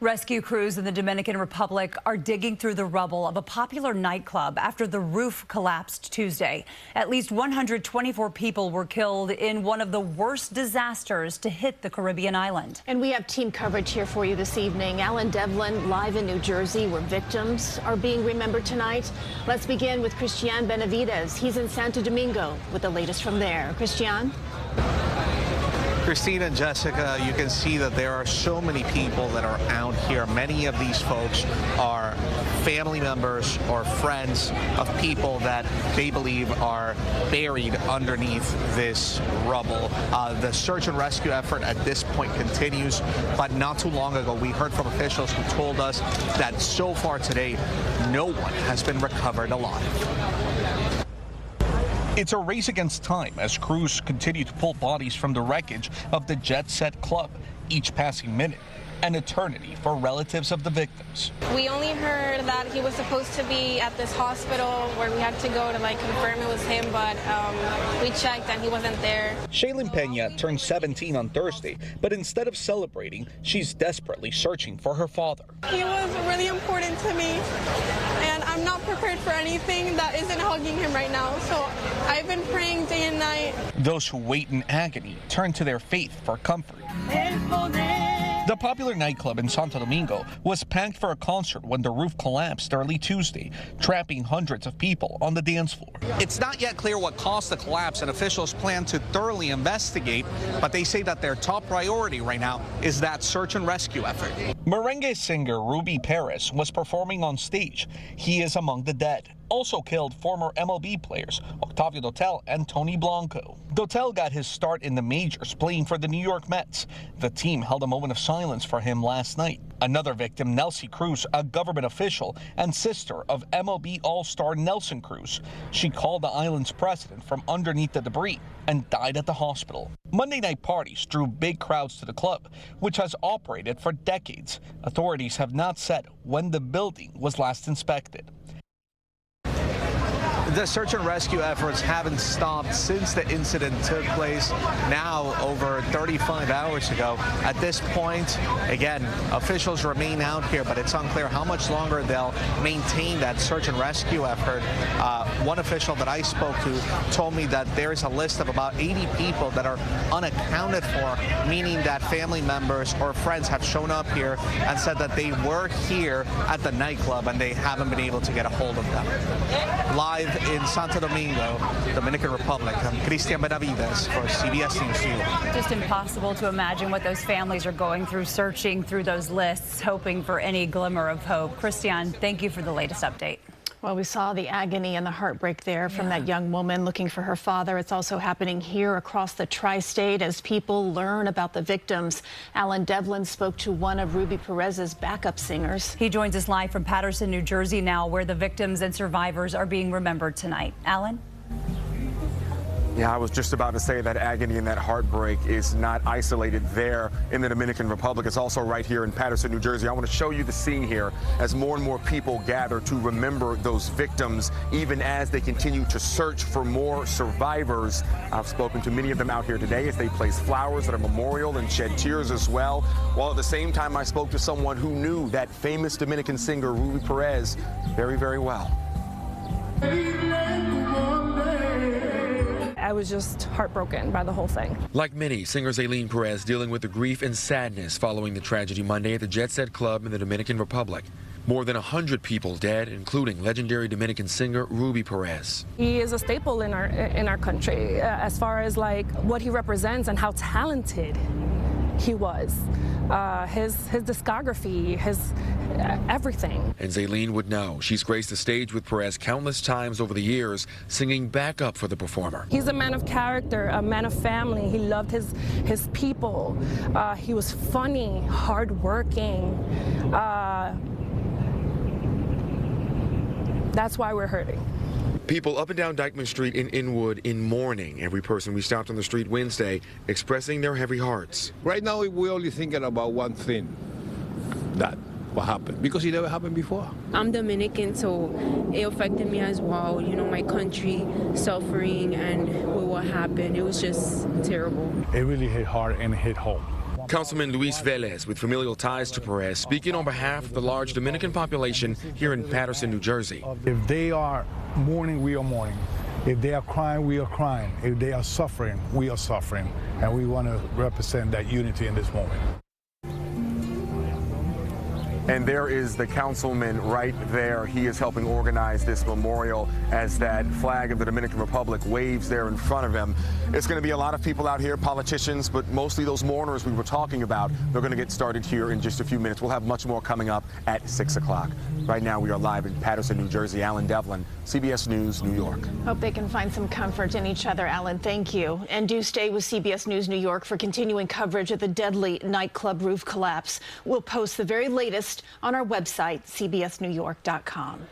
Rescue crews in the Dominican Republic are digging through the rubble of a popular nightclub after the roof collapsed Tuesday. At least 124 people were killed in one of the worst disasters to hit the Caribbean island. And we have team coverage here for you this evening. Alan Devlin live in New Jersey, where victims are being remembered tonight. Let's begin with Cristian Benavides. He's in Santo Domingo with the latest from there. Cristian? Christine and Jessica, you can see that there are so many people that are out here. Many of these folks are family members or friends of people that they believe are buried underneath this rubble. The search and rescue effort at this point continues, but not too long ago we heard from officials who told us that so far today no one has been recovered alive. It's a race against time as crews continue to pull bodies from the wreckage of the Jet Set Club, each passing minute an eternity for relatives of the victims. We only heard that he was supposed to be at this hospital where we had to go to confirm it was him, but we checked and he wasn't there. Shaylin Pena turned 17 on Thursday, but instead of celebrating, she's desperately searching for her father. He was really important to me, and I'm not prepared for anything that isn't hugging him right now, so I've been praying day and night. Those who wait in agony turn to their faith for comfort. The popular nightclub in Santo Domingo was packed for a concert when the roof collapsed early Tuesday, trapping hundreds of people on the dance floor. It's not yet clear what caused the collapse, and officials plan to thoroughly investigate, but they say that their top priority right now is that search and rescue effort. Merengue singer Ruby Perez was performing on stage. He is among the dead. Also killed former MLB players Octavio Dotel and Tony Blanco. Dotel got his start in the majors playing for the New York Mets. The team held a moment of silence for him last night. Another victim, Nelsie Cruz, a government official and sister of MLB All-Star Nelson Cruz. She called the island's president from underneath the debris and died at the hospital. Monday night parties drew big crowds to the club, which has operated for decades. Authorities have not said when the building was last inspected. The search and rescue efforts haven't stopped since the incident took place now over 35 hours ago. At this point, again, officials remain out here, but it's unclear how much longer they'll maintain that search and rescue effort. One official that I spoke to told me that there's a list of about 80 people that are unaccounted for, meaning that family members or friends have shown up here and said that they were here at the nightclub and they haven't been able to get a hold of them. Live in Santo Domingo, Dominican Republic, I'm Cristian Benavides for CBS News 2. Just impossible to imagine what those families are going through, searching through those lists, hoping for any glimmer of hope. Cristian, thank you for the latest update. Well, we saw the agony and the heartbreak there from that young woman looking for her father. It's also happening here across the tri-state as people learn about the victims. Alan Devlin spoke to one of Ruby Perez's backup singers. He joins us live from Paterson, New Jersey now, where the victims and survivors are being remembered tonight. Alan? Yeah, I was just about to say that agony and that heartbreak is not isolated there in the Dominican Republic. It's also right here in Paterson, New Jersey. I want to show you the scene here as more and more people gather to remember those victims, even as they continue to search for more survivors. I've spoken to many of them out here today as they place flowers at a memorial and shed tears as well. While at the same time, I spoke to someone who knew that famous Dominican singer, Ruby Perez, very, very well. I was just heartbroken by the whole thing. Like many, singer Zaylene Perez dealing with the grief and sadness following the tragedy Monday at the Jet Set Club in the Dominican Republic. More than 100 people dead, including legendary Dominican singer Ruby Perez. He is a staple in our country as far as what he represents and how talented he was. His discography, his everything. And Zaylene would know. She's graced the stage with Perez countless times over the years, singing back up for the performer. He's a man of character, a man of family. He loved his people. He was funny, hardworking. That's why we're hurting. People up and down Dyckman Street in Inwood in mourning. Every person we stopped on the street Wednesday expressing their heavy hearts. Right now, we're only thinking about one thing, that what happened, because it never happened before. I'm Dominican, so it affected me as well. You know, my country suffering and what happened. It was just terrible. It really hit hard and hit home. Councilman Luis Velez, with familial ties to Perez, speaking on behalf of the large Dominican population here in Paterson, New Jersey. If they are mourning, we are mourning. If they are crying, we are crying. If they are suffering, we are suffering. And we want to represent that unity in this moment. And there is the councilman right there. He is helping organize this memorial as that flag of the Dominican Republic waves there in front of him. It's going to be a lot of people out here, politicians, but mostly those mourners we were talking about. They're going to get started here in just a few minutes. We'll have much more coming up at 6 o'clock. Right now, we are live in Paterson, New Jersey. Alan Devlin, CBS News, New York. Hope they can find some comfort in each other, Alan. Thank you. And do stay with CBS News New York for continuing coverage of the deadly nightclub roof collapse. We'll post the very latest on our website, cbsnewyork.com.